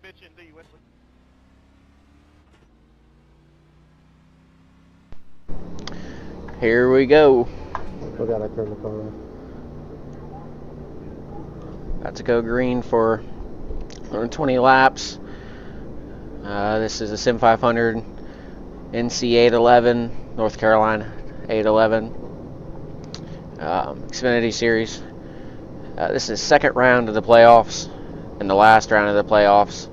Mention D, Wesley. Here we go. Oh God, I turned the car on. About to go green for 120 laps. This is a SIM500 NC811 North Carolina 811 Xfinity series. This is second round of the playoffs and the last round of the playoffs.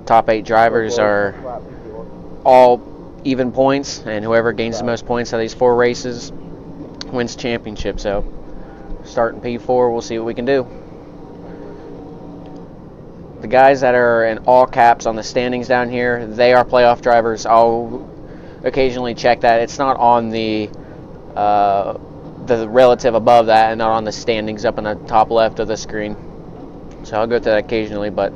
Top 8 drivers are all even points, and whoever gains the most points out of these 4 races wins championship. So starting P4, we'll see what we can do. The guys that are in all caps on the standings down here, they are playoff drivers. I'll occasionally check that. It's not on the relative above that and not on the standings up in the top left of the screen. So I'll go through that occasionally, but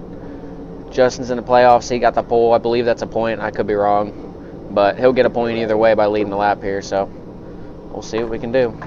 Justin's in the playoffs. He got the pole. I believe that's a point. I could be wrong, but he'll get a point either way by leading the lap here. So we'll see what we can do.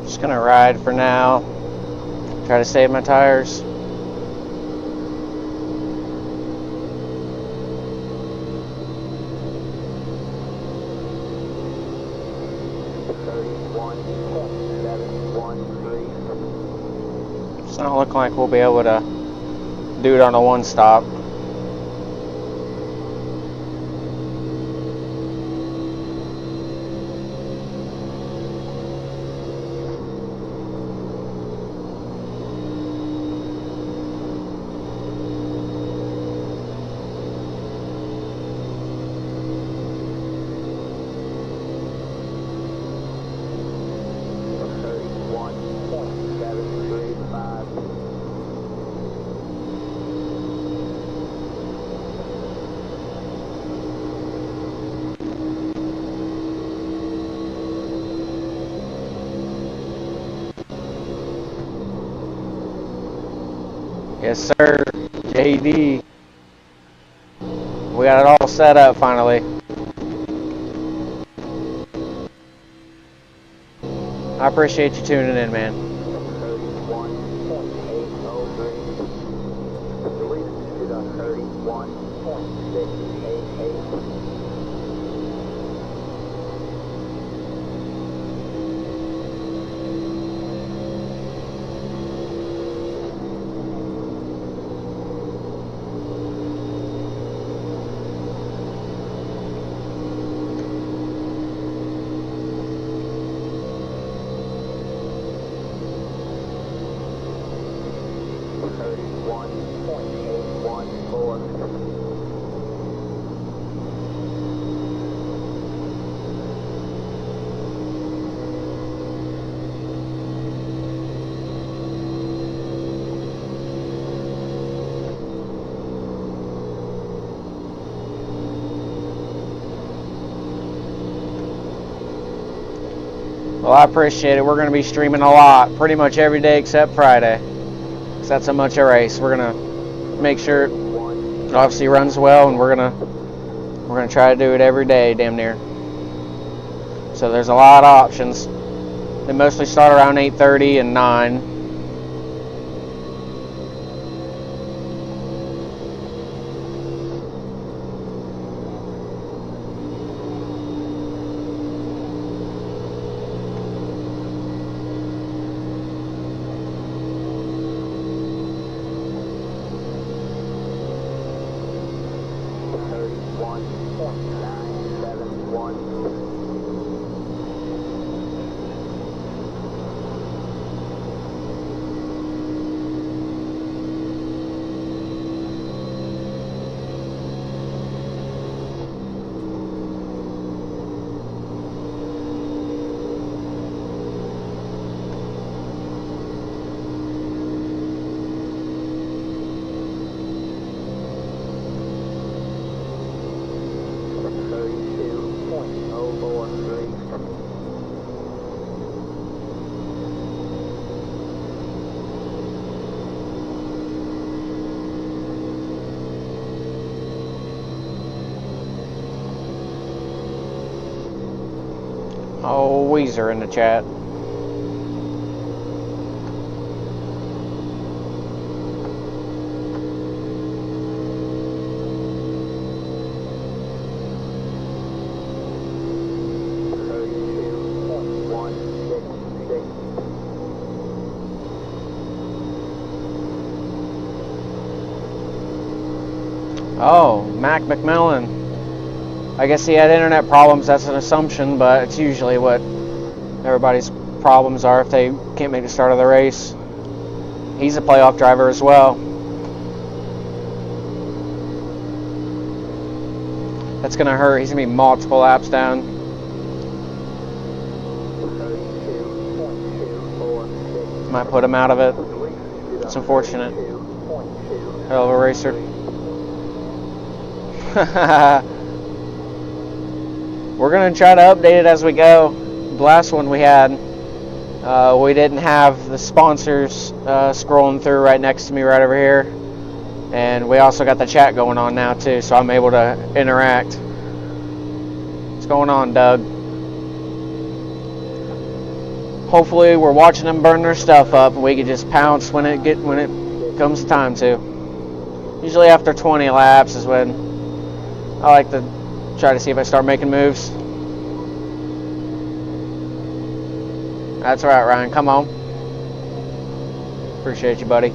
Just gonna ride for now. Try to save my tires. It's not looking like we'll be able to do it on a one stop. Yes, sir, JD. We got it all set up finally. I appreciate you tuning in, man. Well, I appreciate it. We're going to be streaming a lot, pretty much every day except Friday, because that's a much a race. We're going to make sure it obviously runs well, and we're gonna try to do it every day, damn near. So there's a lot of options. They mostly start around 8:30 and 9. Oh, Weezer in the chat. Oh, Mac McMillan. I guess he had internet problems. That's an assumption, but it's usually what everybody's problems are if they can't make the start of the race. He's a playoff driver as well. That's going to hurt. He's going to be multiple laps down. Might put him out of it. It's unfortunate. Hell of a racer. We're going to try to update it as we go. The last one we had, we didn't have the sponsors scrolling through right next to me right over here. And we also got the chat going on now too, so I'm able to interact. What's going on, Doug? Hopefully we're watching them burn their stuff up and we can just pounce when it comes time to. Usually after 20 laps is when I like to try to see if I start making moves. That's right, Ryan. Come on. Appreciate you, buddy.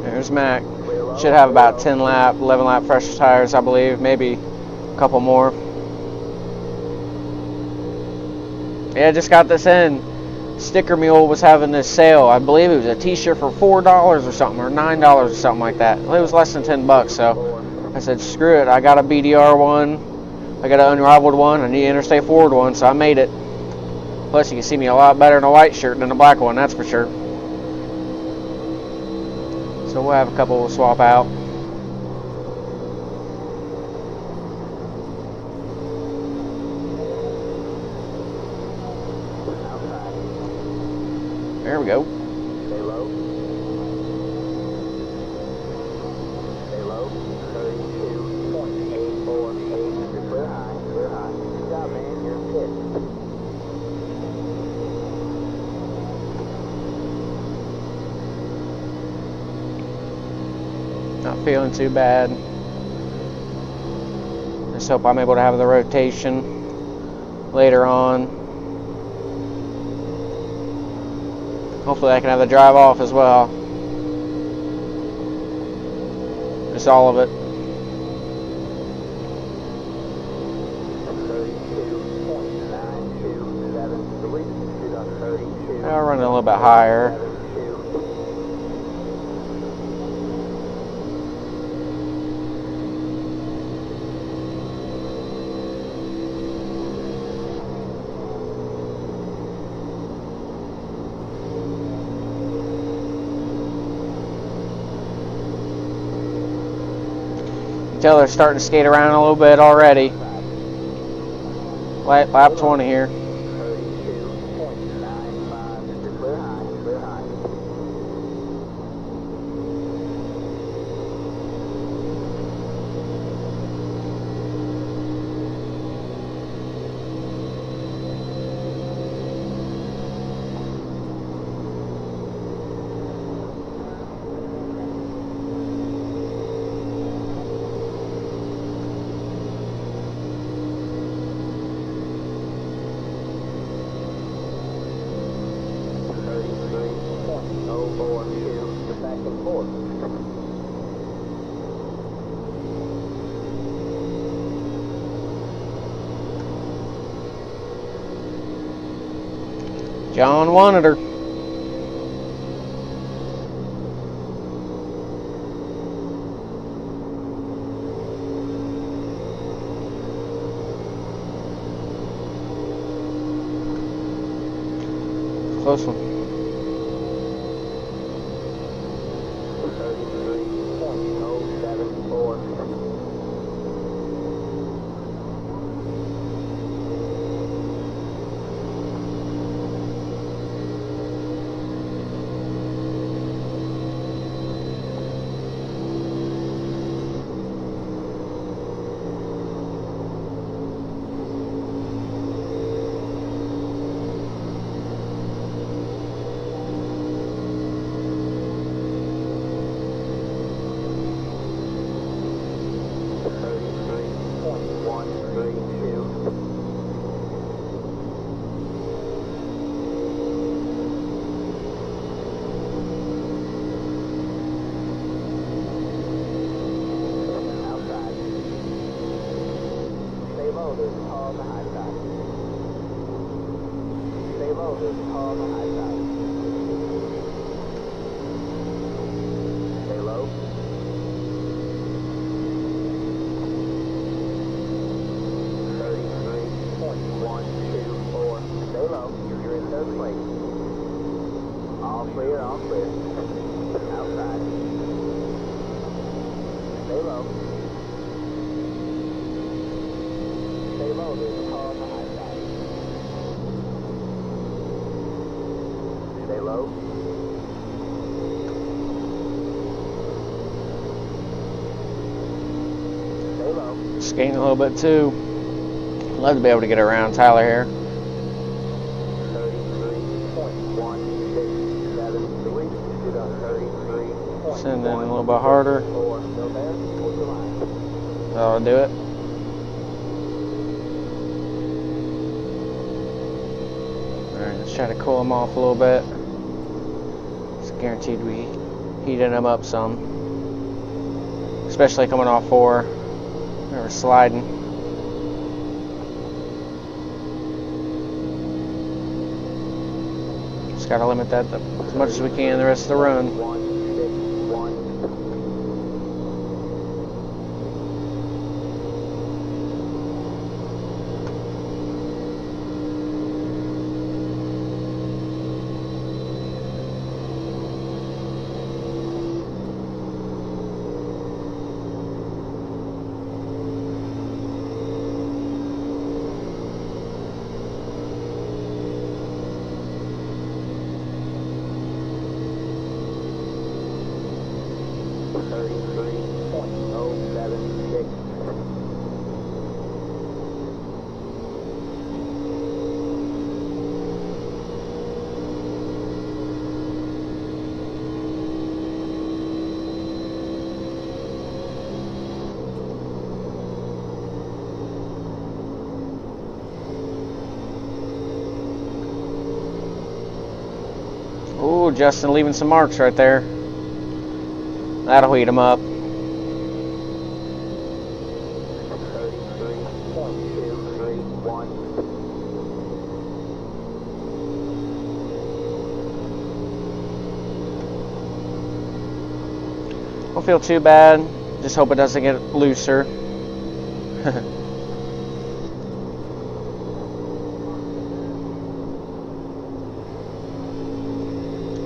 There's Mac. Should have about 10 lap, 11 lap fresher tires, I believe. Maybe a couple more. Yeah, just got this in. Sticker Mule was having this sale. I believe it was a t-shirt for $4 or something, or $9 or something like that. It was less than 10 bucks, so I said, screw it. I got a BDR one. I got an Unrivaled one. I need an Interstate Ford one, so I made it. Plus, you can see me a lot better in a white shirt than a black one, that's for sure. So we'll have a couple we'll swap out. There we go. Stay low. Stay low. 32.848. You're clear high. Clear high. Good job, man. You're fit. Not feeling too bad. Just hope I'm able to have the rotation later on. Hopefully I can have the drive off as well. Just all of it. 32.927. I'll run it a little bit higher. Tell they're starting to skate around a little bit already. Lap 20 here. 32.95. Clear high. Clear high. John wanted her. Close one. 33.074. Skating a little bit too. Love to be able to get around Tyler here. 33.167. Send in a little bit harder. That'll do it. Alright, let's try to cool them off a little bit. It's guaranteed we heated them up some. Especially coming off 4. Or sliding. Just gotta limit that as much as we can the rest of the run. Ooh, Justin leaving some marks right there. That'll heat him up. 33.231. Don't feel too bad. Just hope it doesn't get looser.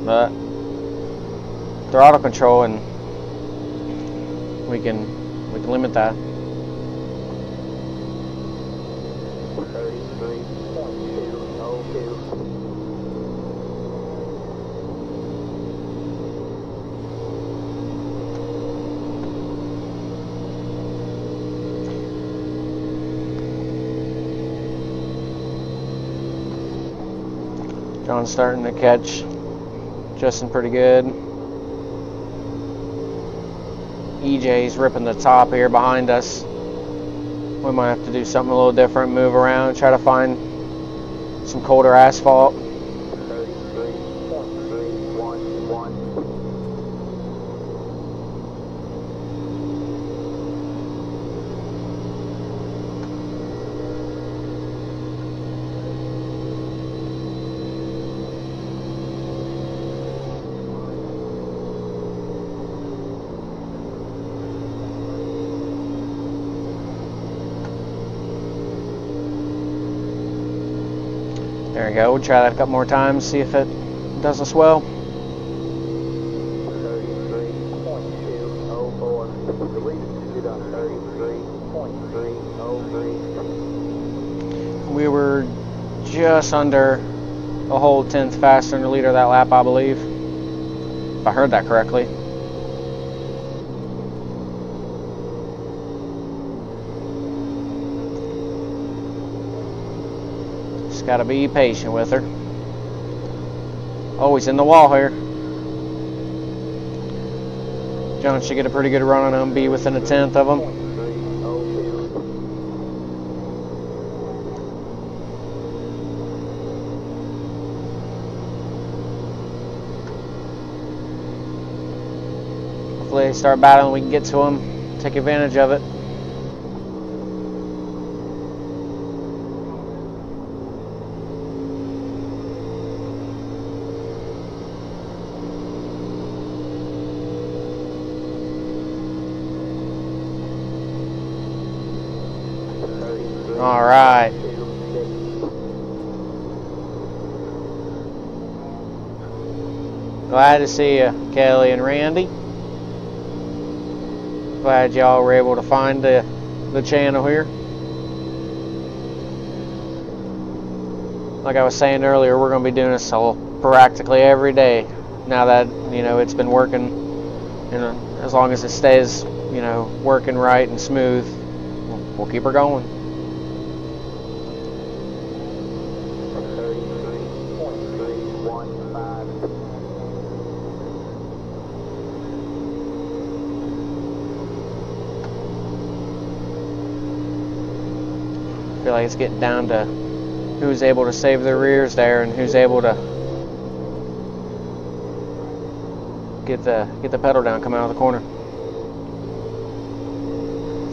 But throttle control, and we can limit that. 33.202. John's starting to catch Justin pretty good. EJ's ripping the top here behind us. We might have to do something a little different, move around, try to find some colder asphalt. 33.311. There we go. We'll try that a couple more times, see if it does us well. 33.204. DeWeese, get on 33.303. We were just under a whole tenth faster than the leader that lap, I believe. If I heard that correctly. Just gotta be patient with her. Oh, he's in the wall here. John should get a pretty good run on him, be within a tenth of him. 302. Hopefully they start battling, we can get to him, take advantage of it. All right. Glad to see you, Kelly and Randy. Glad y'all were able to find the channel here. Like I was saying earlier, we're going to be doing this practically every day. Now that, you know, it's been working, you know, as long as it stays, you know, working right and smooth, we'll keep her going. 33.315. I feel like it's getting down to who's able to save their rears there and who's able to get the pedal down coming out of the corner.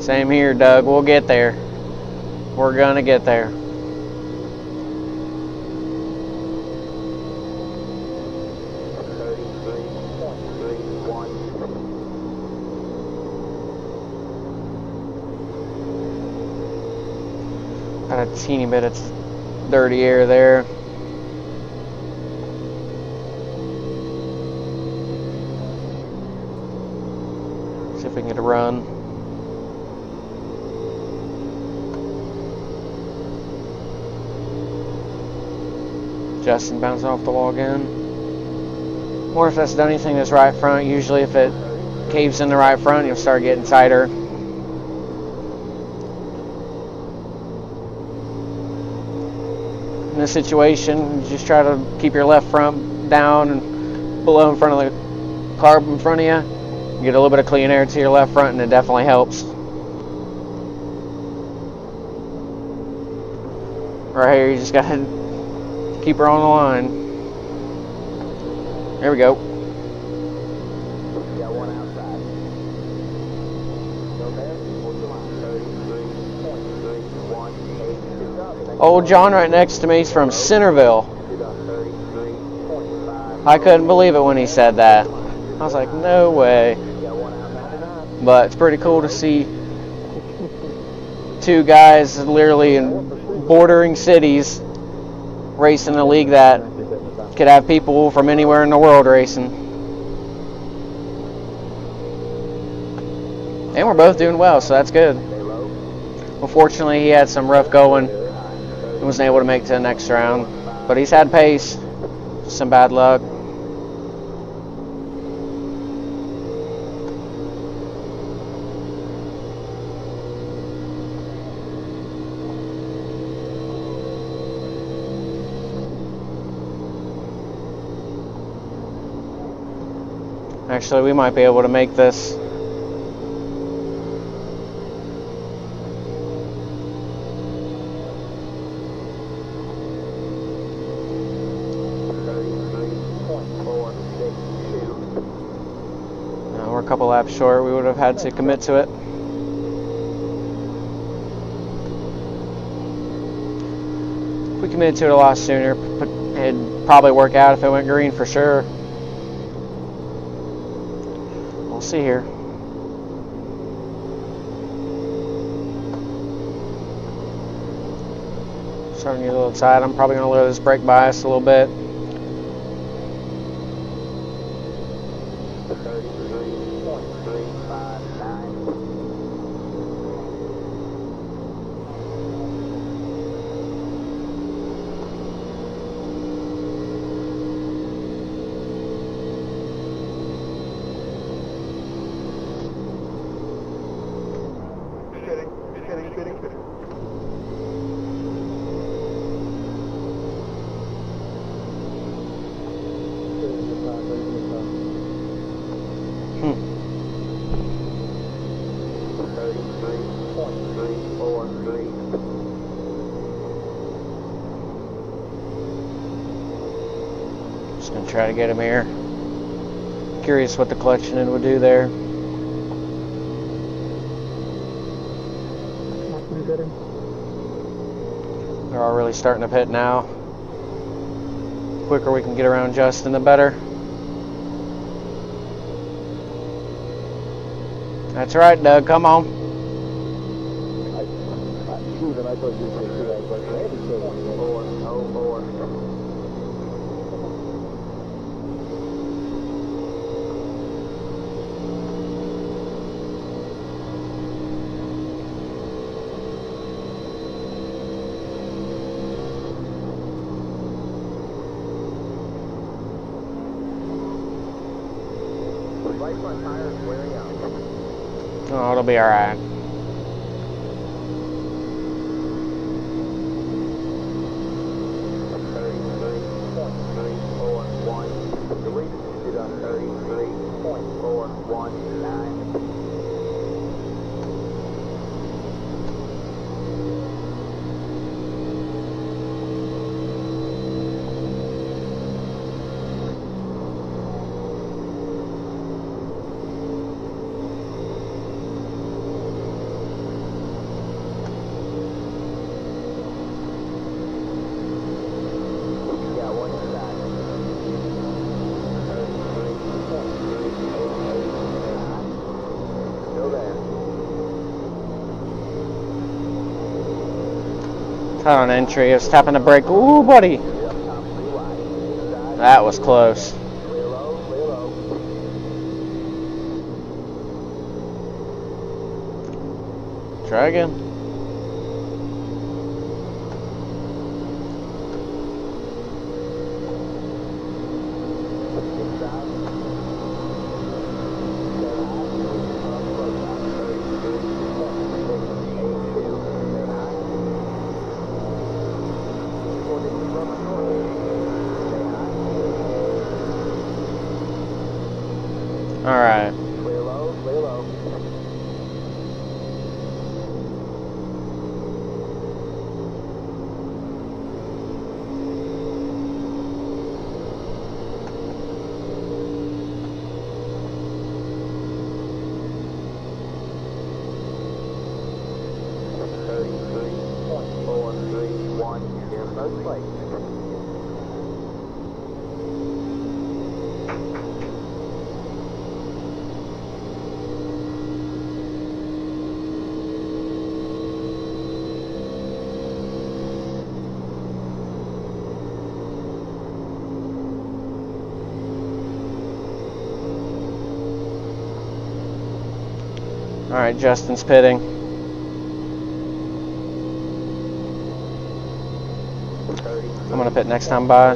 Same here, Doug. We'll get there. We're gonna get there. Got a teeny bit of dirty air there. See if we can get a run. Justin bouncing off the wall again. Wonder if that's done anything to this right front. Usually if it caves in the right front, you'll start getting tighter. In this situation, you just try to keep your left front down and below in front of the carb in front of you. Get a little bit of clean air to your left front and it definitely helps. Right here, you just gotta keep her on the line. There we go. Got one outside. Go there. Hold the line. 33.318. Old John right next to me is from Centerville. 33.5. I couldn't believe it when he said that. I was like, no way. Got one out 99. But it's pretty cool to see two guys literally in bordering cities racing a league that could have people from anywhere in the world racing. And we're both doing well, so that's good. Unfortunately, he had some rough going and wasn't able to make it to the next round. But he's had pace, some bad luck. Actually, we might be able to make this. We're a couple laps short. We would have had to commit to it. If we committed to it a lot sooner, it'd probably work out if it went green for sure. We'll see here. Starting to get a little tight. I'm probably going to lower this brake bias a little bit. Just gonna try to get him here. Curious what the collection end would do there. They're all really starting to pit now. The quicker we can get around Justin, the better. That's right, Doug. Come on. Oh, it'll be all right. Tight on entry. I was tapping the brake. Ooh, buddy. That was close. Try again. All right. Clear low, clear low. First place. All right, Justin's pitting. I'm gonna pit next time by.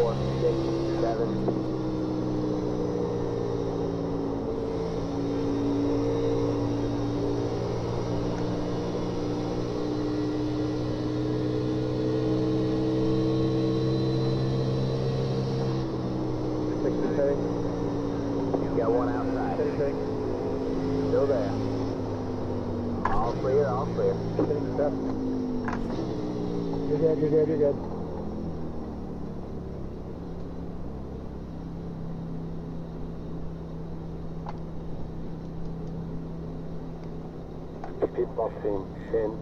Got one outside. Still there. All clear, all clear. You're good, you're good, you're good. Pit boxing 10.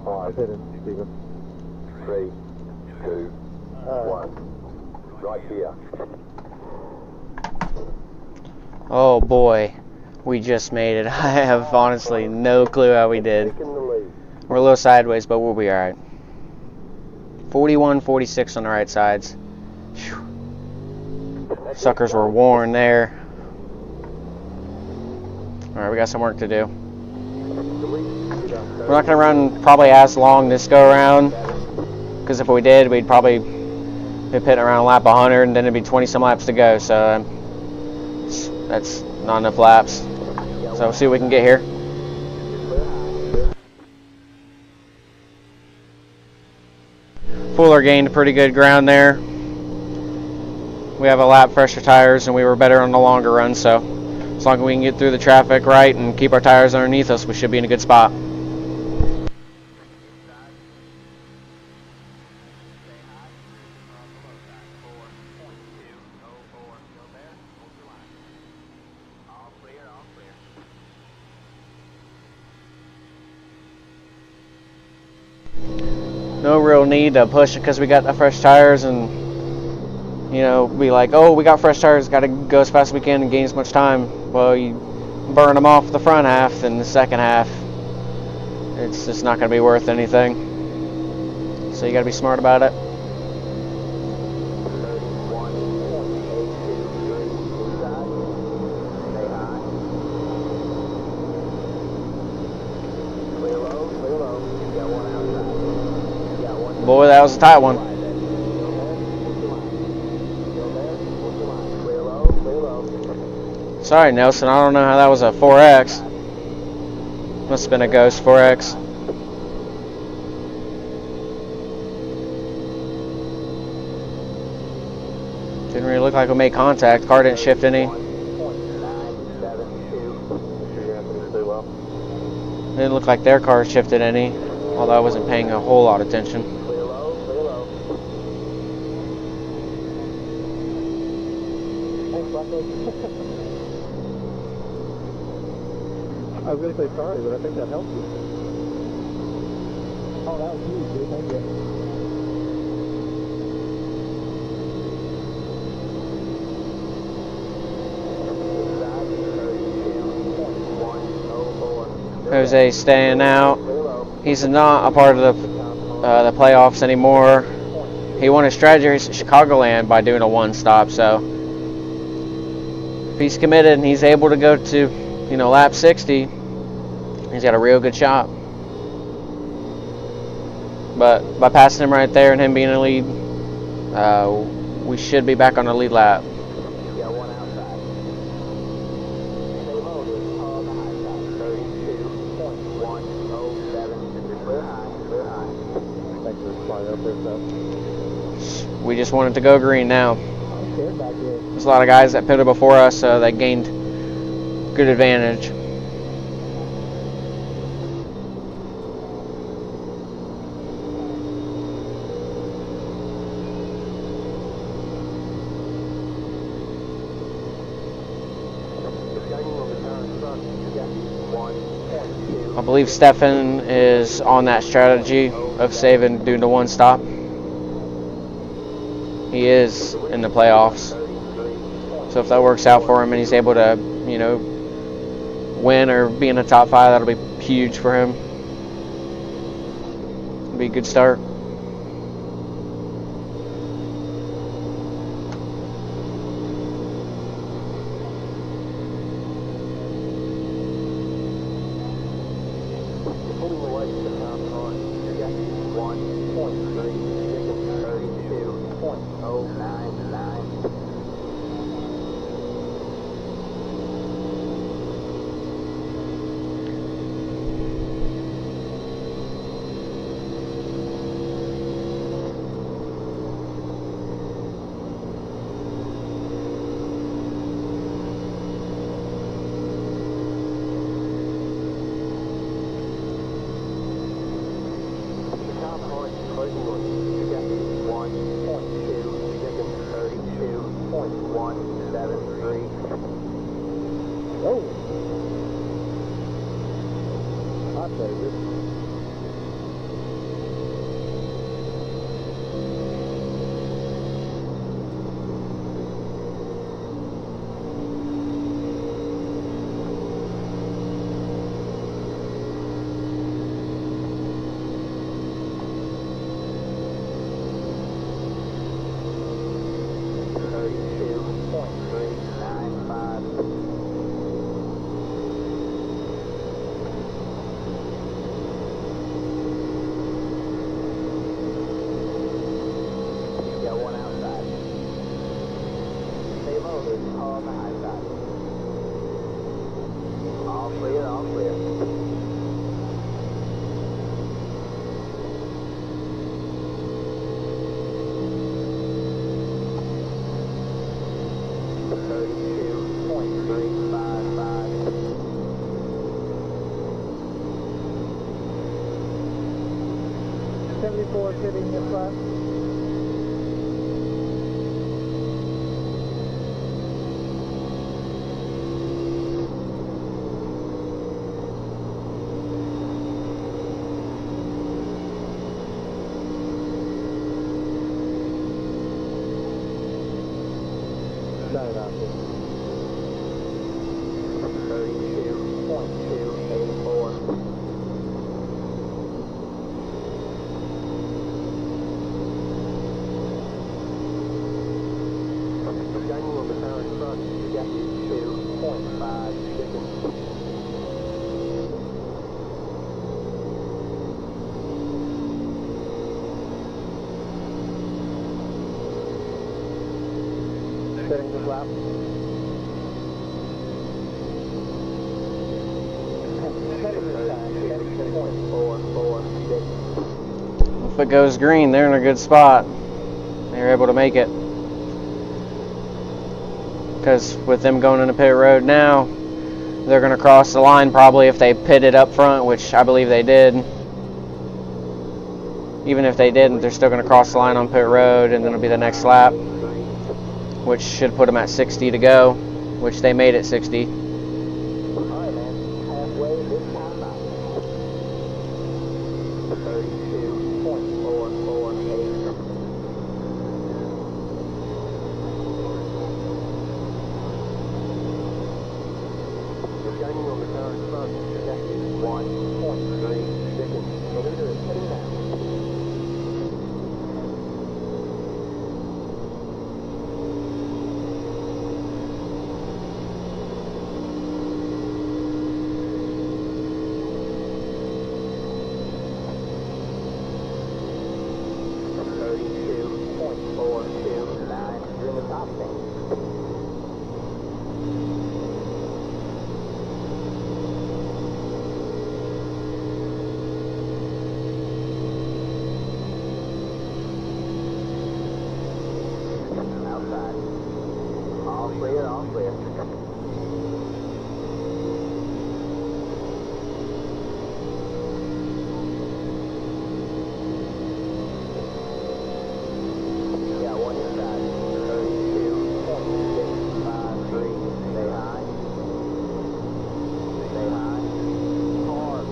I hit him, Steven. 3, 2, 1. Right here. Oh boy, we just made it. I have honestly no clue how we did. Taking the lead. We're a little sideways, but we'll be alright. 41, 46 on the right sides. Whew. Suckers were worn there. Alright, we got some work to do. We're not going to run probably as long this go around, because if we did, we'd probably be pitting around lap 100 and then it'd be 20 some laps to go, so that's not enough laps. So we'll see what we can get here. Fuller gained pretty good ground there. We have a lap fresher tires and we were better on the longer run, so as long as we can get through the traffic right and keep our tires underneath us, we should be in a good spot. No real need to push it because we got the fresh tires and, you know, be like, oh, we got fresh tires, got to go as fast as we can and gain as much time. Well, you burn them off the front half, then the second half, it's just not going to be worth anything. So you got to be smart about it. Boy, that was a tight one. Sorry, Nelson, I don't know how that was a 4X. Must have been a ghost 4X. Didn't really look like we made contact. Car didn't shift any. Didn't look like their car shifted any, although I wasn't paying a whole lot of attention. I was going to say sorry, but I think that helped you. Oh, that was huge, dude. Thank you. Jose staying out. He's not a part of the playoffs anymore. He won his strategy race at Chicagoland by doing a one-stop, so if he's committed and he's able to go to, you know, lap 60, he's got a real good shot. But by passing him right there and him being in the lead, we should be back on the lead lap. We just wanted to go green now. There's a lot of guys that pitted before us, so they gained good advantage. I believe Stefan is on that strategy of saving due to one stop. He is in the playoffs. So if that works out for him and he's able to, you know, win or be in the top 5, that'll be huge for him. It'll be a good start. Sitting in front. Setting the lap. If it goes green, they're in a good spot. They're able to make it. Because with them going into pit road now, they're going to cross the line probably if they pitted up front, which I believe they did. Even if they didn't, they're still going to cross the line on pit road, and then it'll be the next lap, which should put them at 60 to go, which they made it 60.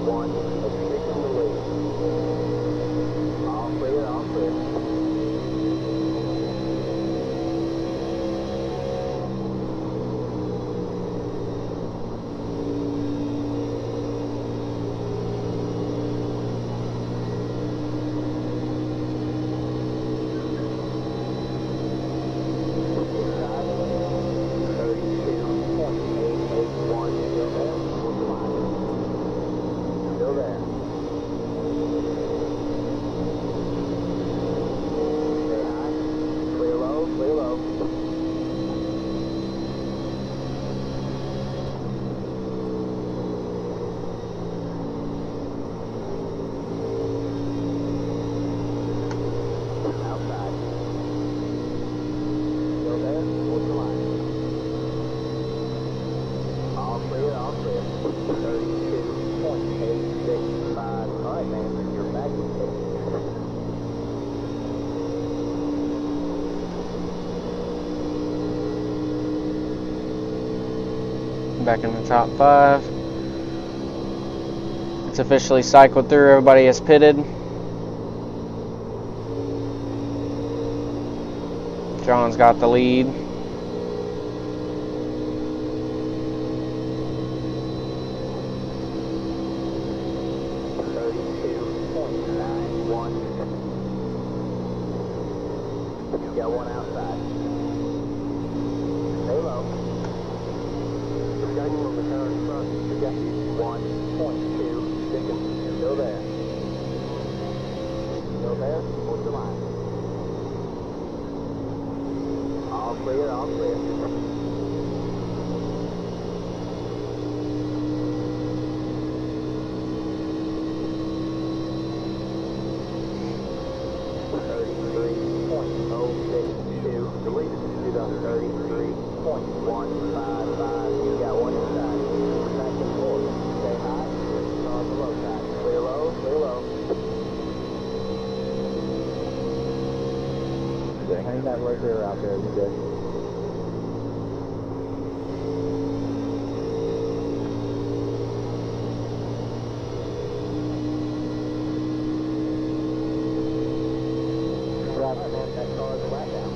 One. back in the top 5. It's officially cycled through. Everybody is pitted. John's got the lead. Got one outside. Stay low. We're gaining on the car in front. We got 1.2 seconds. Still there. Still there. Hold the line. All clear, all clear. Hang that right there out there, you good. That car is a lap down.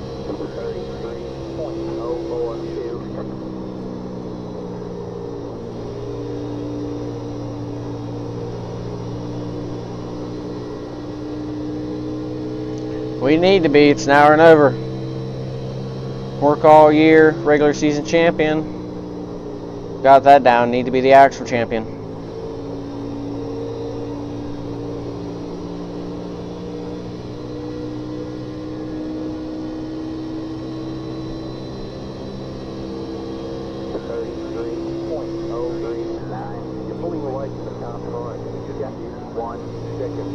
33.042. We need to be. It's an hour and over. Work all year, regular season champion. Got that down. Need to be the actual champion. You're pulling away from the top car. You got 1 second.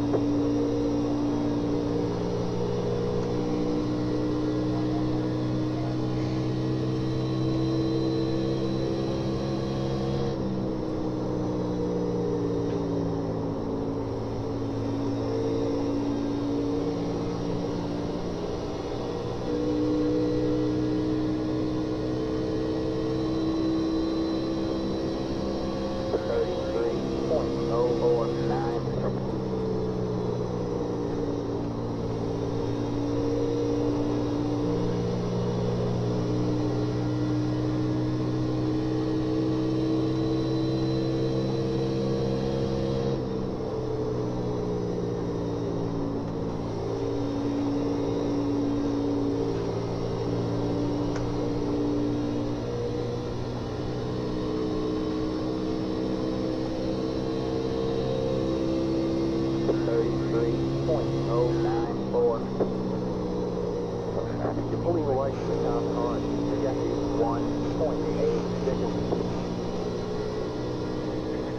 You're pulling away from the top car. You got 1.8 seconds.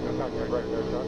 That's not good right there, Chuck.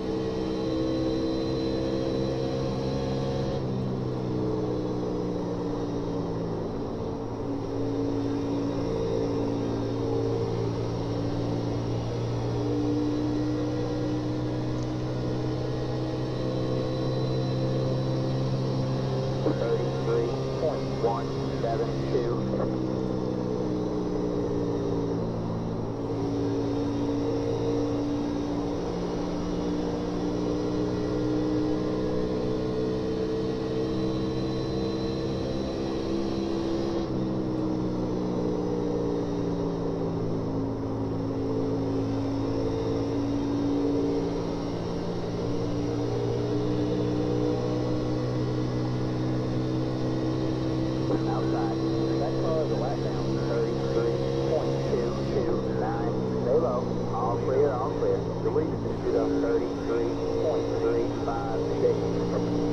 Outside. That car is a lap down. 33.229. Stay low. All clear, all clear. The lead is shoot up 33.356.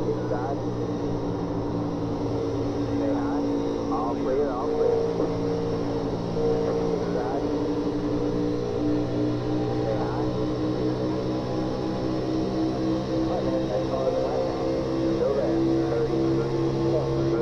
Inside. Stay high. All clear, all clear. Inside. That car is a lap down. Still there. 33.356.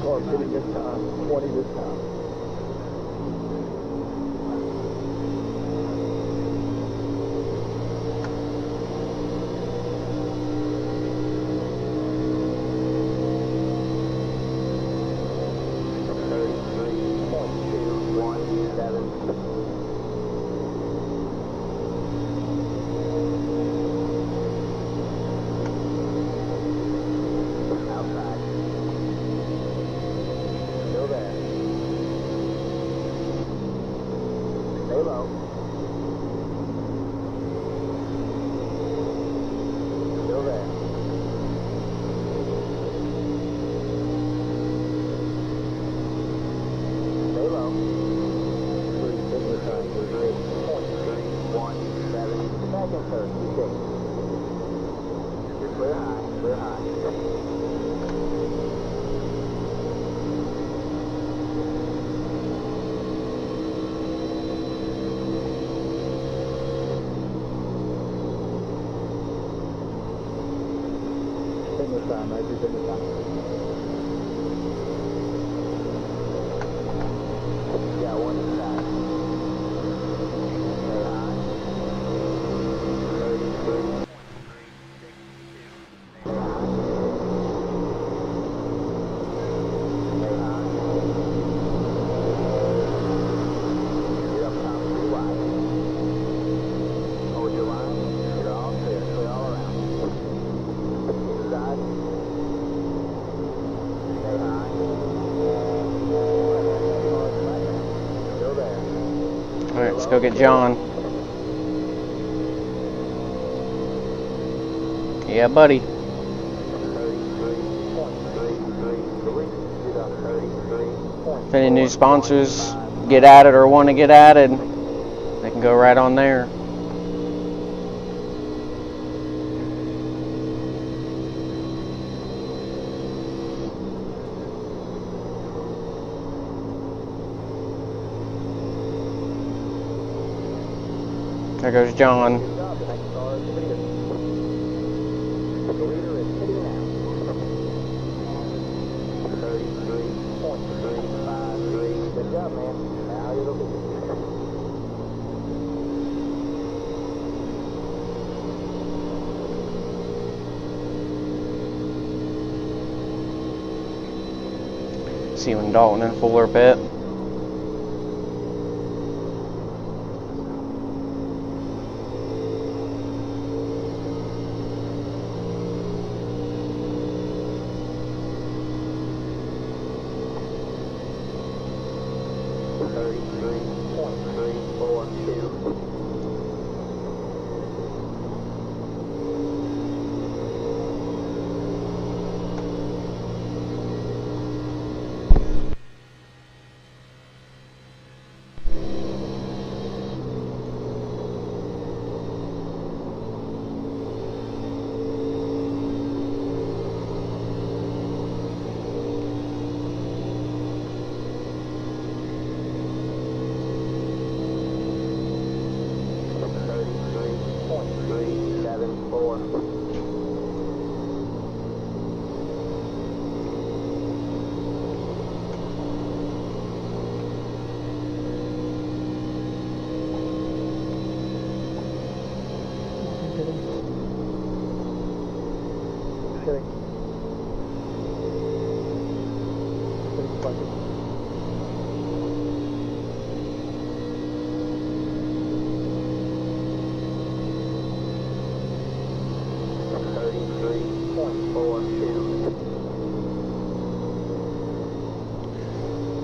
Car's hitting this time. 20 this time. Alright, let's go get John. Yeah, buddy. If any new sponsors get added or want to get added, they can go right on there. There goes John. See when Dalton and Fuller pit.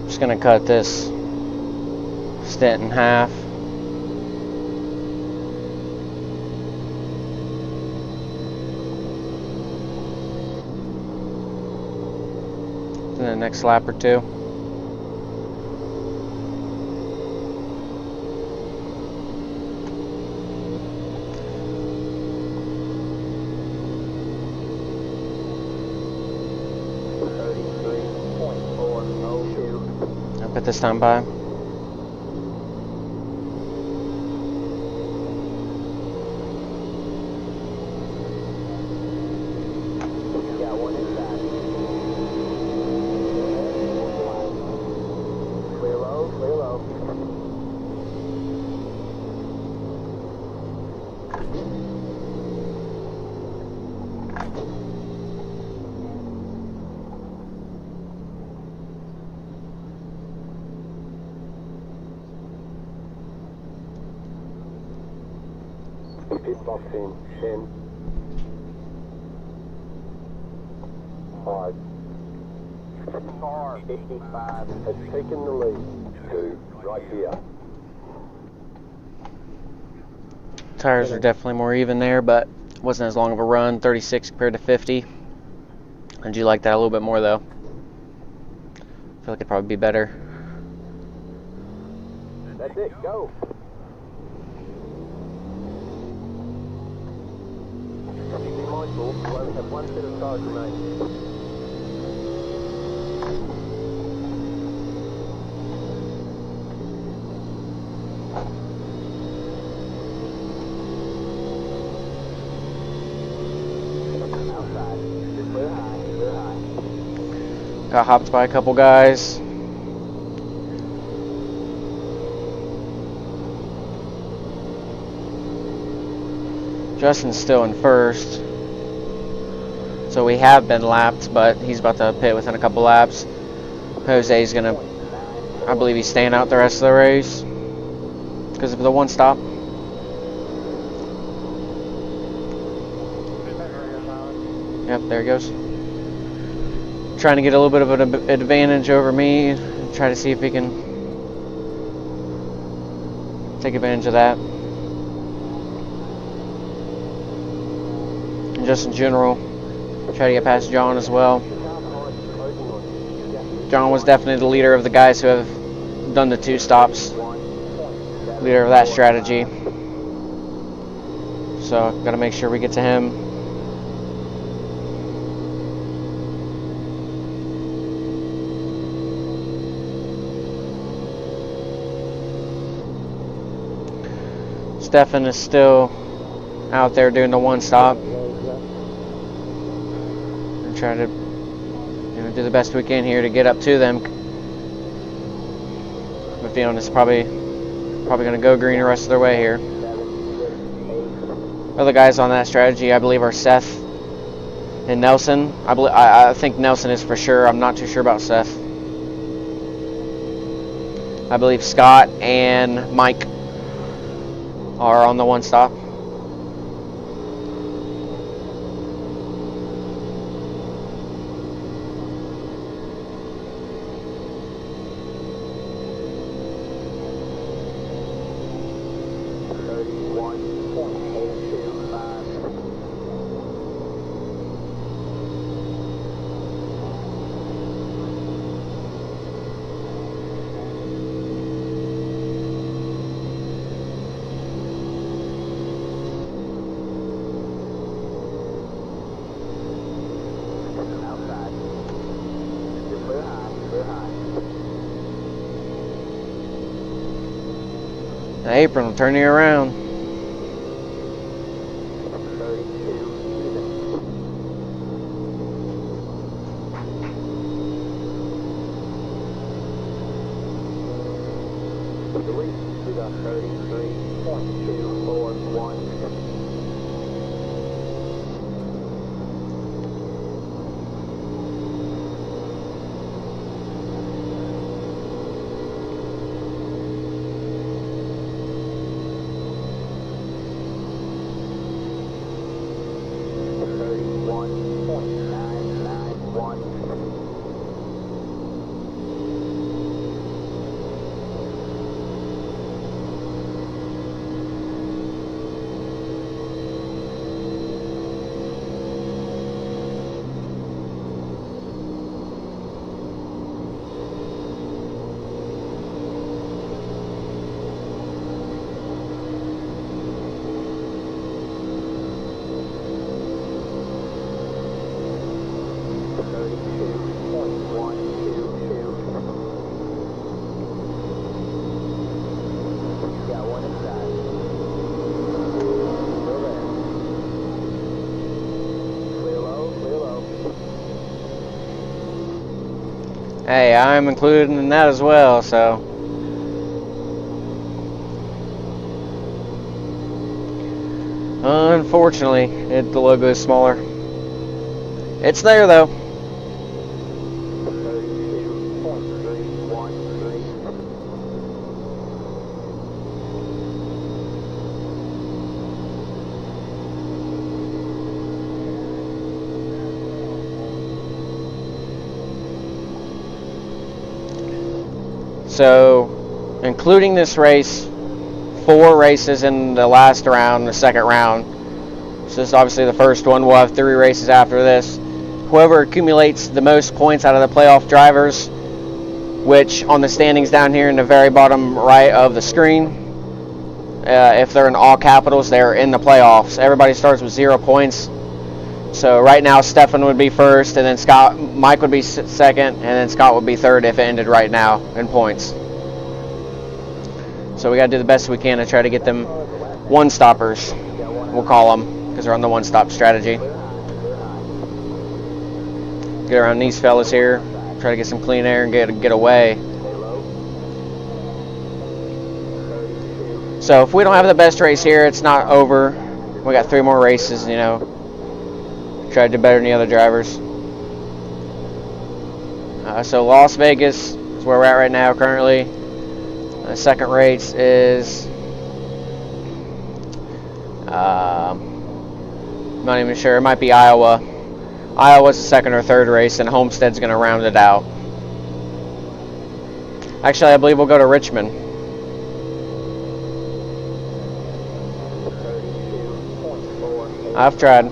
Just gonna cut this stint in half. In the next lap or two. I'll put this time by. Pit box in 10, 5. Car 55 has taken the lead. 2, right here. Tires are definitely more even there, but wasn't as long of a run, 36 compared to 50. I do like that a little bit more though. I feel like it'd probably be better. That's it, go. Be mindful, you only have one set of tires remaining. Got hopped by a couple guys. Justin's still in first. So we have been lapped, but he's about to pit within a couple laps. Jose's gonna, I believe he's staying out the rest of the race because of the one stop. Yep, there he goes. Trying to get a little bit of an advantage over me and try to see if he can take advantage of that. And just in general, try to get past John as well. John was definitely the leader of the guys who have done the 2 stops. Leader of that strategy. So, got to make sure we get to him. Stefan is still out there doing the one stop. And try to do the best we can here to get up to them. I'm feeling it's probably going to go green the rest of their way here. Other guys on that strategy, I believe, are Seth and Nelson. I think Nelson is for sure. I'm not too sure about Seth. I believe Scott and Mike are on the one stop. The apron will turn you around. DeWeese with a 33.241. Hey, I'm included in that as well, so. Unfortunately, the logo is smaller. It's there though. So, including this race, 4 races in the last round, the second round. So this is obviously the first one. We'll have 3 races after this. Whoever accumulates the most points out of the playoff drivers, which on the standings down here in the very bottom right of the screen, if they're in all capitals, they're in the playoffs. Everybody starts with 0 points. So right now, Stefan would be first, and then Mike would be second, and then Scott would be third if it ended right now in points. So we got to do the best we can to try to get them one-stoppers, we'll call them, because they're on the one-stop strategy. Get around these fellas here, try to get some clean air and get away. So if we don't have the best race here, it's not over. We got 3 more races, you know. Try to do better than the other drivers. So Las Vegas is where we're at right now currently. The second race is I'm not even sure. It might be Iowa. Iowa's the second or third race, and Homestead's going to round it out. Actually, I believe we'll go to Richmond. I've tried.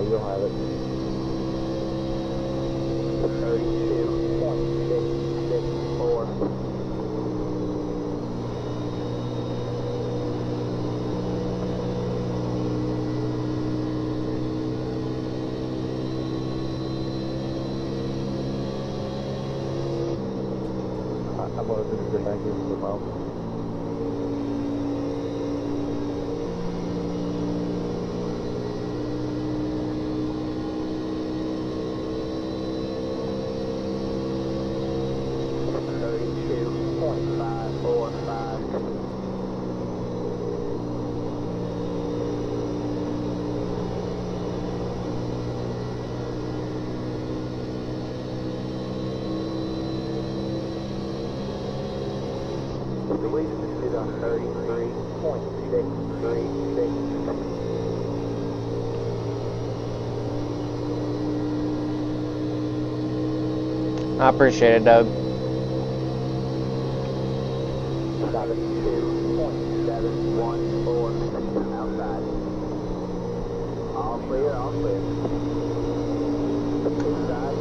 You'll have it. 32.664. I'm going to do the 19 for mile. DeWeese is on 33.636. I appreciate it, Doug. 72.714 outside. All clear, all clear. Inside.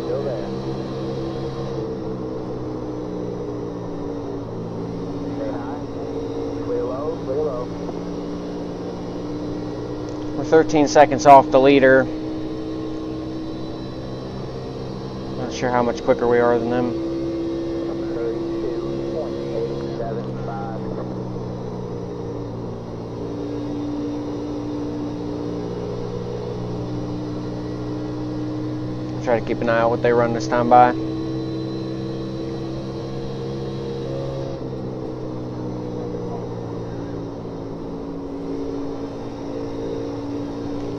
Still there. Stay high. Clear low, clear low. We're 13 seconds off the leader. Not sure how much quicker we are than them. 32.875. Try to keep an eye on what they run this time by.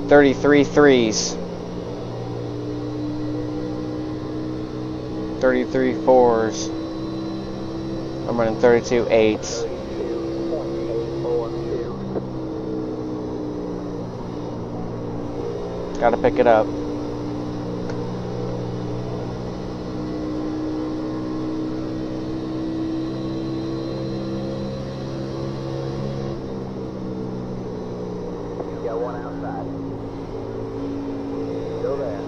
.33 threes. 33 fours. I'm running 32 eights. 32.842. Gotta pick it up. Got one outside. Still there.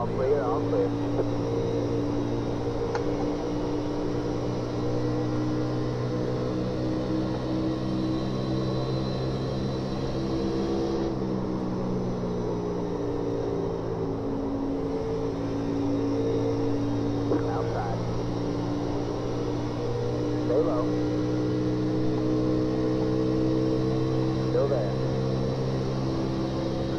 All clear, all clear. Outside. Stay low. Still there.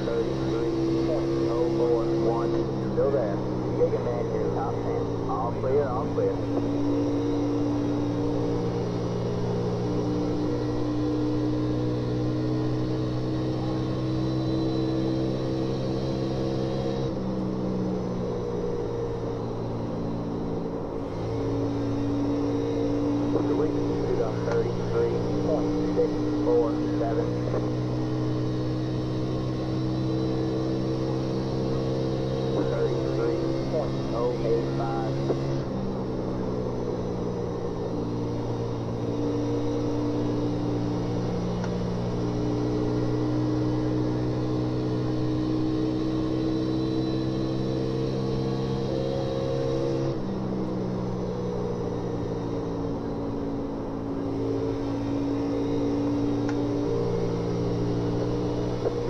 33.041. Still there. Giga man here, top 10. All clear, all clear. DeWeese, 33.647. 33.085.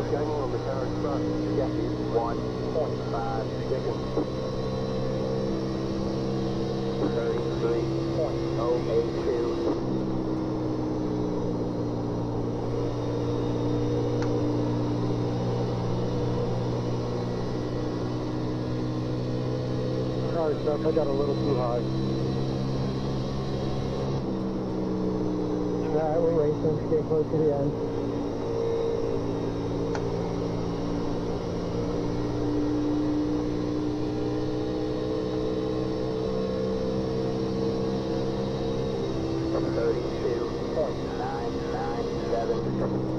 Jayne on the car in front, trajectory 1.5 seconds. 33.082. Sorry, Chuck, I got a little too high. Alright, we're racing, getting close to the end. From 32.997.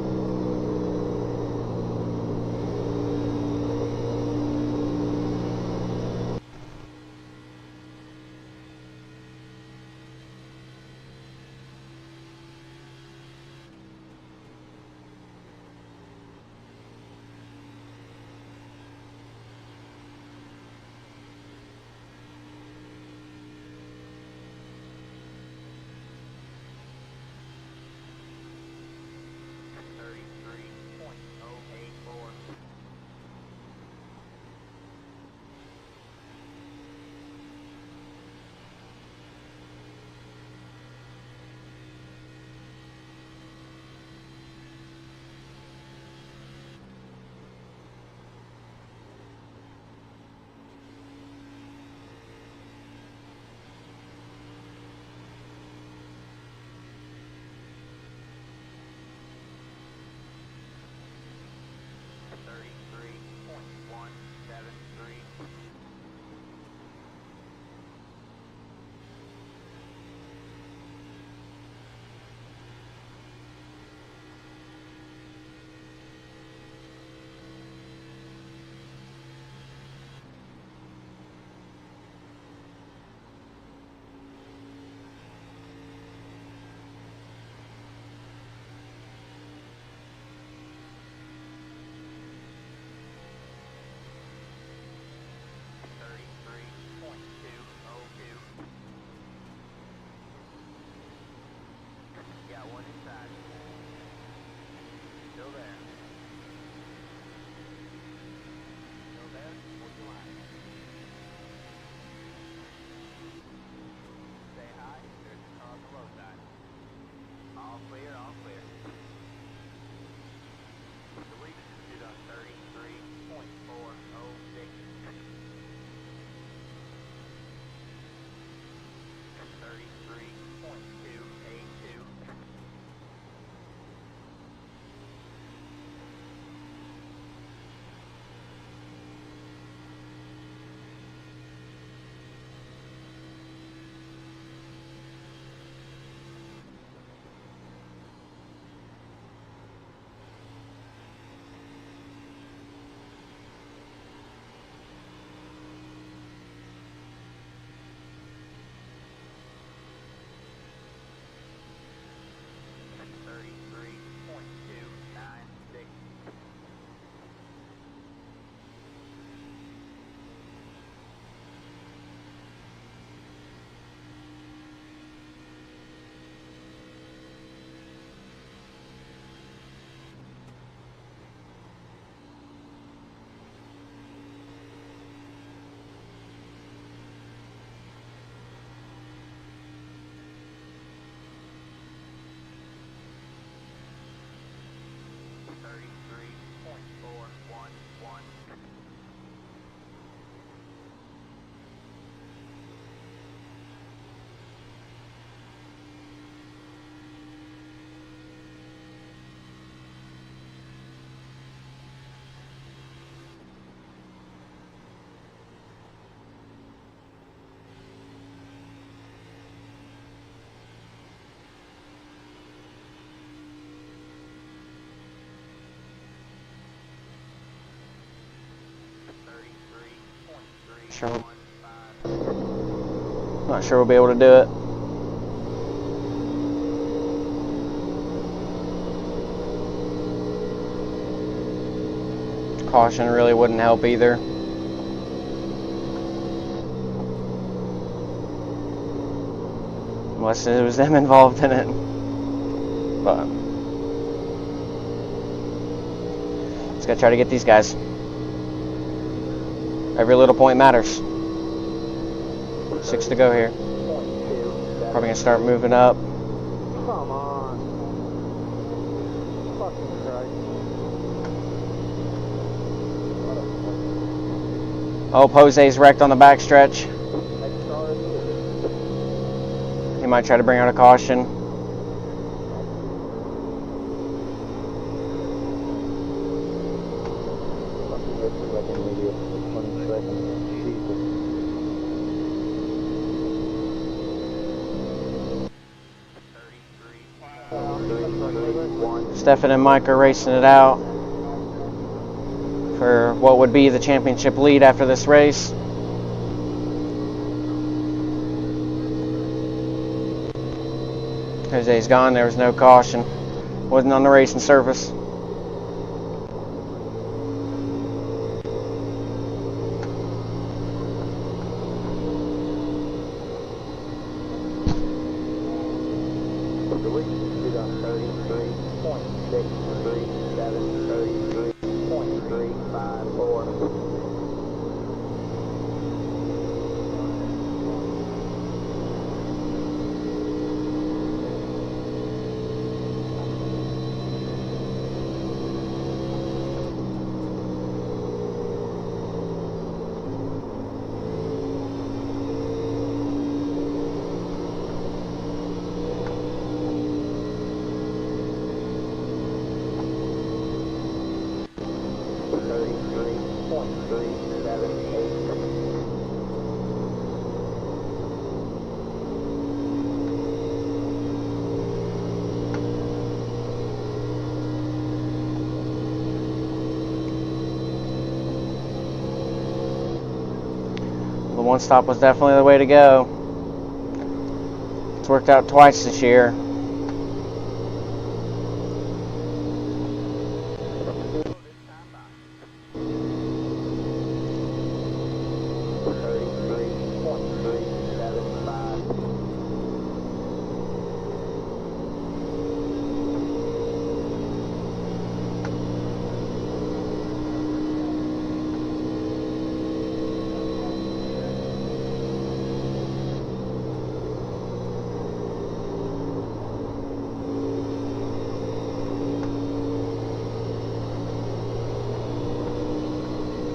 Sure. Not sure we'll be able to do it. Caution really wouldn't help either. Unless it was them involved in it. But just gotta try to get these guys. Every little point matters. 6 to go here. Probably gonna start moving up. Come on. Fucking Christ. Oh, Jose's wrecked on the backstretch. He might try to bring out a caution. Stefan and Mike are racing it out for what would be the championship lead after this race. Jose's gone. There was no caution. Wasn't on the racing surface. The one stop was definitely the way to go. It's worked out twice this year.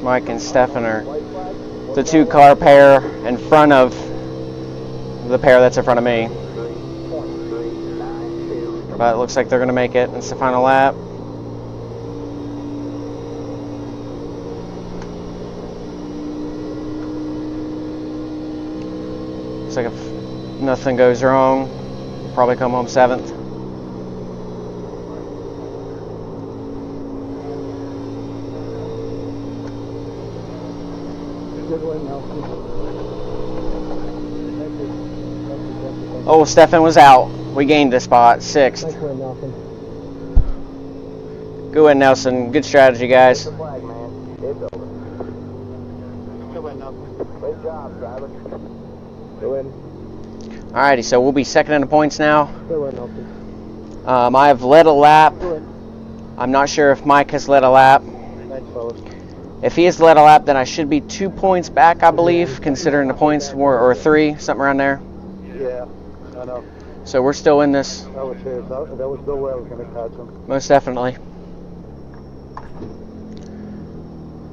Mike and Stefan are the two-car pair in front of the pair that's in front of me. But it looks like they're going to make it. It's the final lap. Looks like if nothing goes wrong, probably come home 7th. Oh, Stefan was out. We gained a spot, 6th. Go ahead, Nelson. Good strategy, guys. Alrighty, so we'll be second in the points now. I have led a lap. I'm not sure if Mike has led a lap. If he has led a lap, then I should be 2 points back, I believe, considering the points were, or 3, something around there. Yeah, I know. So we're still in this. That was his. That was no way I was going to catch him. Most definitely.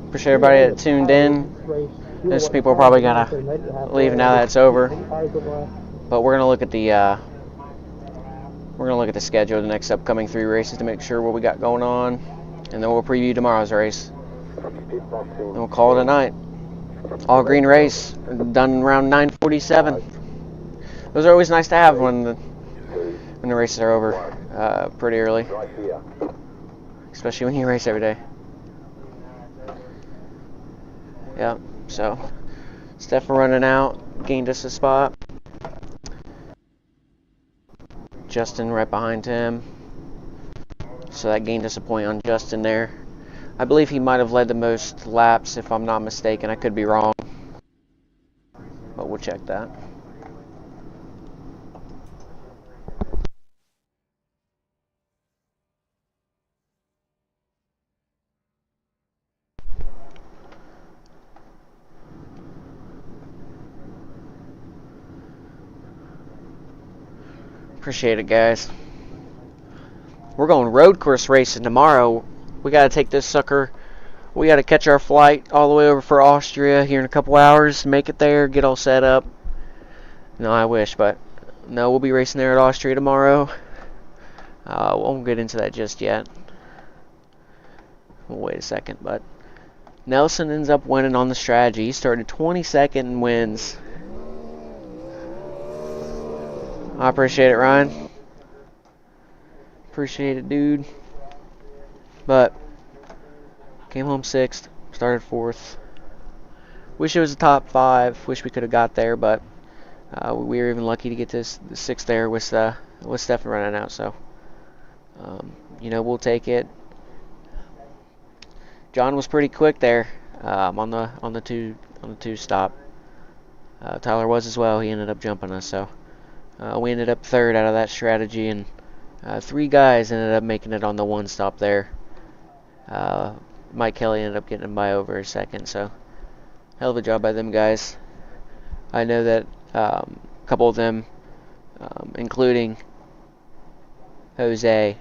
Appreciate everybody that tuned in. There's people probably gonna leave now that it's over. But we're gonna look at the schedule of the next upcoming 3 races to make sure what we got going on, and then we'll preview tomorrow's race. And we'll call it a night. All green race done around 9:47. Those are always nice to have when the races are over pretty early, especially when you race every day. Yeah, so Stefan running out, gained us a spot. Justin right behind him. So that gained us a point on Justin there. I believe he might have led the most laps, if I'm not mistaken. I could be wrong, but we'll check that. Appreciate it, guys. We're going road course racing tomorrow. We got to take this sucker. We got to catch our flight all the way over for Austria here in a couple hours. Make it there, get all set up. No, I wish, but no, we'll be racing there at Austria tomorrow. Won't get into that just yet. We'll wait a second, but Nelson ends up winning on the strategy. He started 22nd and wins. I appreciate it, Ryan. Appreciate it, dude. But came home 6th, started 4th. Wish it was a top 5. Wish we could have got there, but we were even lucky to get this the 6th there with Stefan running out. So you know, we'll take it. John was pretty quick there on the two stop. Tyler was as well. He ended up jumping us, so we ended up 3rd out of that strategy, and 3 guys ended up making it on the 1 stop there. Mike Kelly ended up getting him by over a 2nd, so hell of a job by them guys. I know that a couple of them, including Jose,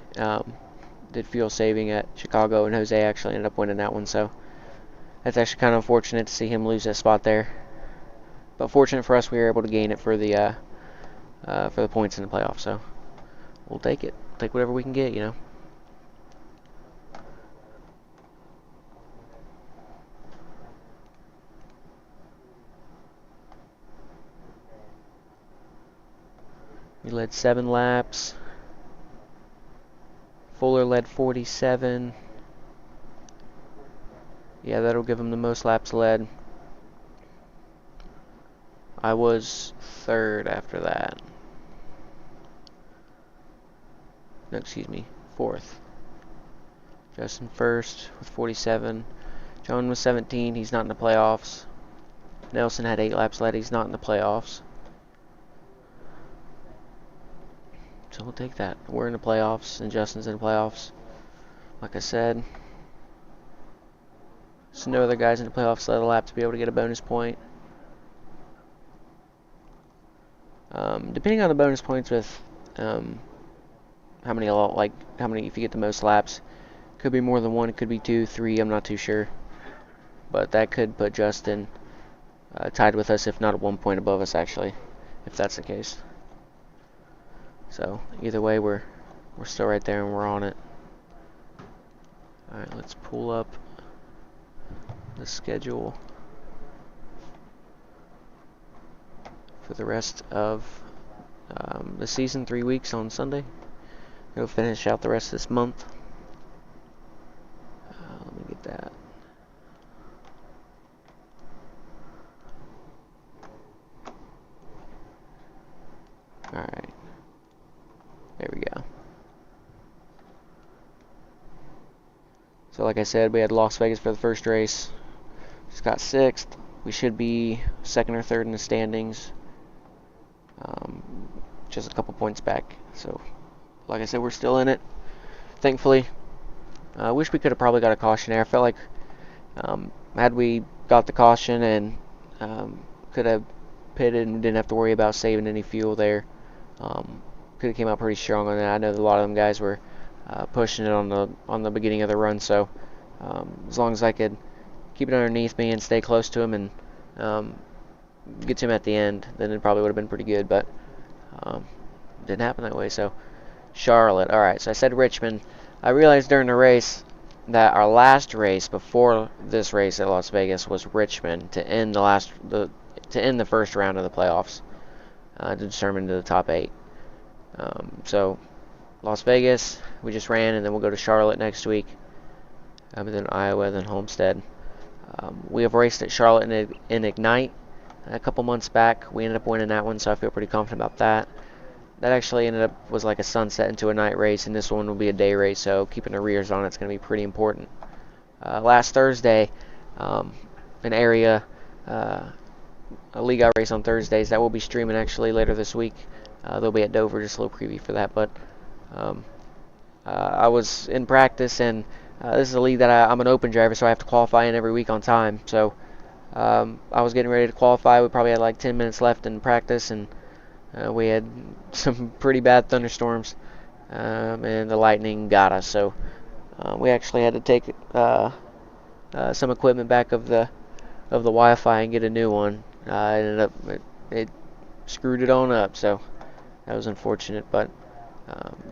did fuel saving at Chicago, and Jose actually ended up winning that one, so that's actually kind of unfortunate to see him lose that spot there. But fortunate for us, we were able to gain it for the points in the playoffs, so we'll take it. Take whatever we can get, you know. We led 7 laps. Fuller led 47. Yeah, that'll give him the most laps led. I was 3rd after that. No, excuse me, 4th. Justin 1st with 47. John was 17. He's not in the playoffs. Nelson had 8 laps led. He's not in the playoffs. So we'll take that. We're in the playoffs, and Justin's in the playoffs. Like I said, so no other guys in the playoffs led a lap to be able to get a bonus point. Depending on the bonus points with how many if you get the most laps, could be more than 1, it could be 2, 3. I'm not too sure, but that could put Justin tied with us, if not at 1 point above us, actually, if that's the case. So either way, we're still right there and we're on it. All right, let's pull up the schedule for the rest of the season. 3 weeks on Sunday. We'll finish out the rest of this month. Let me get that. All right. There we go. So like I said, we had Las Vegas for the first race. Just got 6th. We should be 2nd or 3rd in the standings. Just a couple points back. So like I said, we're still in it, thankfully. I wish we could have probably got a caution there. I felt like had we got the caution and could have pitted and didn't have to worry about saving any fuel there, could have came out pretty strong on that. I know that a lot of them guys were pushing it on the beginning of the run, so as long as I could keep it underneath me and stay close to him and get to him at the end, then it probably would have been pretty good, but didn't happen that way. So Charlotte. Alright, so I said Richmond. I realized during the race that our last race before this race at Las Vegas was Richmond to end the first round of the playoffs, to determine the top 8. So Las Vegas we just ran, and then we'll go to Charlotte next week, and then Iowa, then Homestead. We have raced at Charlotte in Ignite. a couple months back. We ended up winning that one, so I feel pretty confident about that. That actually was like a sunset into a night race, and this one will be a day race, so keeping the rears on it's going to be pretty important. Last Thursday, an area, a league out race on Thursdays that will be streaming actually later this week. They'll be at Dover, just a little preview for that. But I was in practice, and this is a league that I'm an open driver, so I have to qualify in every week on time. So I was getting ready to qualify. We probably had like 10 minutes left in practice, and we had some pretty bad thunderstorms, and the lightning got us. So we actually had to take some equipment back of the Wi-Fi and get a new one. It screwed it on up, so that was unfortunate. But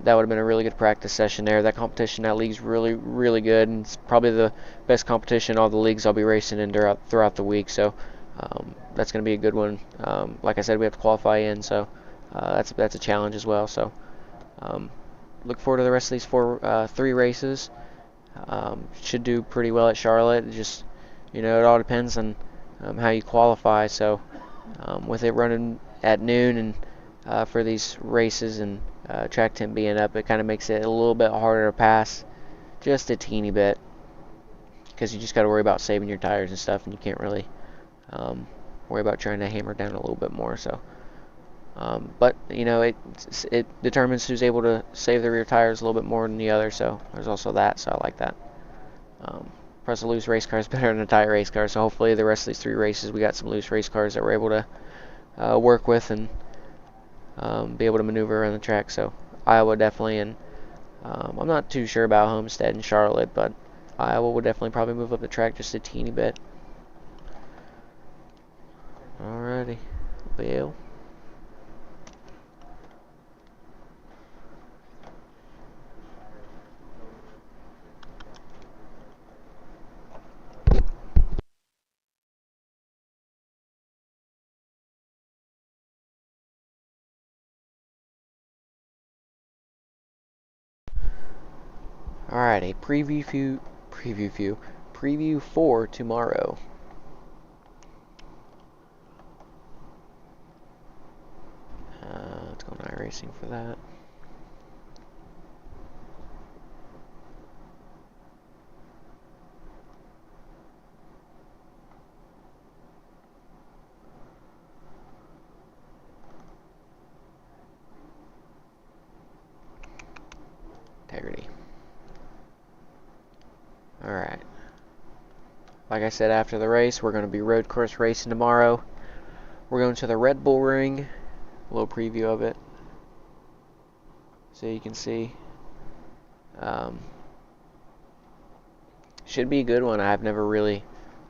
that would have been a really good practice session there. That competition, that league's really, really good, and it's probably the best competition in all the leagues I'll be racing in throughout the week. So that's going to be a good one. Like I said, we have to qualify in, so that's a challenge as well. So look forward to the rest of these three races. Should do pretty well at Charlotte. Just, it all depends on how you qualify. So with it running at noon and for these races and track temp being up, it kind of makes it a little bit harder to pass, just a teeny bit, because you just got to worry about saving your tires and stuff, and you can't really worry about trying to hammer down a little bit more. So but it determines who's able to save the rear tires a little bit more than the other, so there's also that, so I like that. Plus a loose race car is better than a tight race car, so hopefully the rest of these three races we got some loose race cars that we're able to work with and be able to maneuver around the track. So Iowa definitely, and I'm not too sure about Homestead and Charlotte, but Iowa will definitely probably move up the track just a teeny bit. Alrighty, Bill. Alright, a preview for tomorrow. Let's go night racing for that. Integrity. Alright. Like I said, after the race, we're going to be road course racing tomorrow. We're going to the Red Bull Ring. A little preview of it, so you can see. Should be a good one. I've never really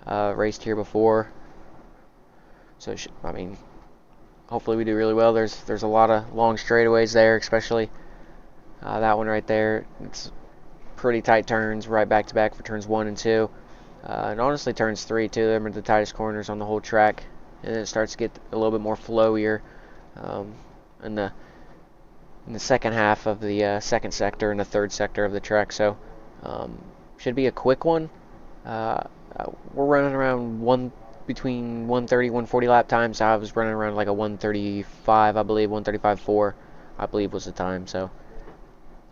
raced here before, so hopefully we do really well. There's a lot of long straightaways there, especially that one right there. It's pretty tight turns, right back to back for turns 1 and 2, and honestly turns 3 too. Them are the tightest corners on the whole track, and then it starts to get a little bit more flowier in the second half of the second sector and the third sector of the track. So should be a quick one. We're running around between 130 140 lap times. I was running around like a 135, I believe, 135.4 I believe was the time. So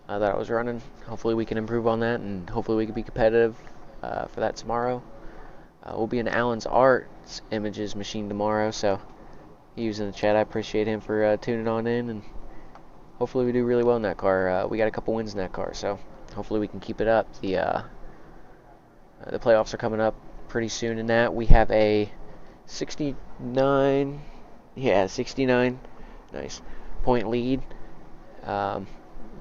that I was running. Hopefully we can improve on that, and hopefully we can be competitive for that tomorrow. We'll be in Alan's Arts Images machine tomorrow, so he was in the chat. I appreciate him for tuning on in, and hopefully we do really well in that car. We got a couple wins in that car, so hopefully we can keep it up. The playoffs are coming up pretty soon in that. We have a 69 nice point lead.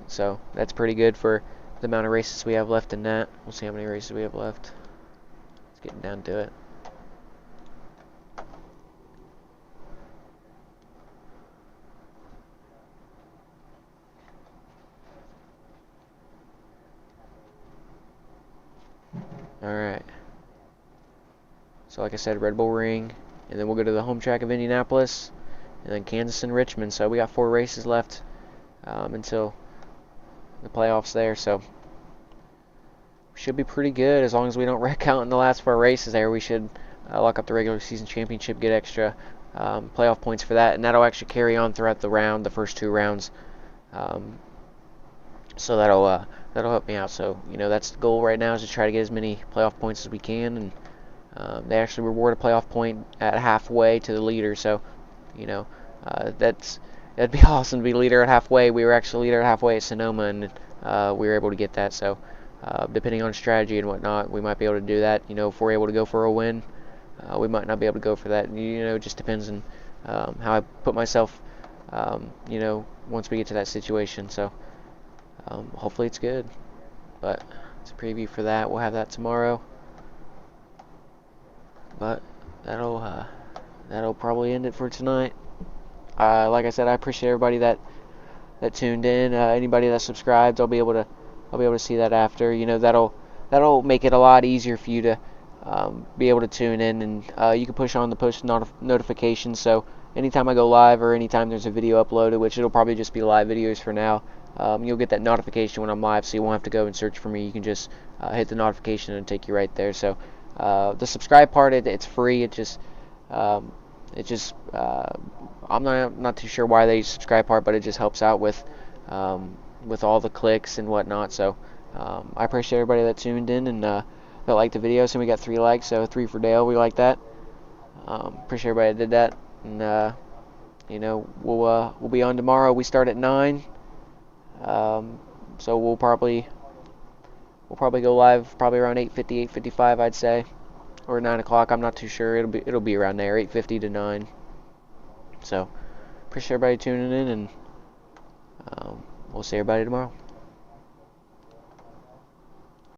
So that's pretty good for the amount of races we have left in that. We'll see how many races we have left. It's getting down to it. Alright. So like I said, Red Bull Ring, and then we'll go to the home track of Indianapolis, and then Kansas and Richmond. So we got 4 races left until the playoffs there. So should be pretty good as long as we don't wreck out in the last 4 races there. We should lock up the regular season championship, get extra playoff points for that, and that'll actually carry on throughout the round, the first 2 rounds. So that'll help me out. So that's the goal right now, is to try to get as many playoff points as we can, and they actually reward a playoff point at halfway to the leader. So that'd be awesome to be leader at halfway. We were actually leader at halfway at Sonoma, and we were able to get that. So depending on strategy and whatnot, we might be able to do that. If we're able to go for a win, we might not be able to go for that. It just depends on how I put myself, once we get to that situation. So hopefully it's good. But it's a preview for that. We'll have that tomorrow. But that'll probably end it for tonight. Like I said, I appreciate everybody that tuned in. Anybody that subscribed, I'll be able to see that after. That'll make it a lot easier for you to be able to tune in, and you can push on the push notifications. So anytime I go live, or anytime there's a video uploaded, which it'll probably just be live videos for now, you'll get that notification when I'm live, so you won't have to go and search for me. You can just hit the notification and it'll take you right there. So the subscribe part, it's free. I'm not too sure why they subscribe part, but it just helps out with all the clicks and whatnot. So I appreciate everybody that tuned in and that liked the video. So we got 3 likes, so 3 for Dale. We like that. Appreciate everybody that did that, and we'll be on tomorrow. We start at 9, so we'll probably go live probably around 8:50, 8:55, I'd say, or 9 o'clock. I'm not too sure. It'll be around there, 8:50 to 9. So appreciate everybody tuning in, and we'll see everybody tomorrow.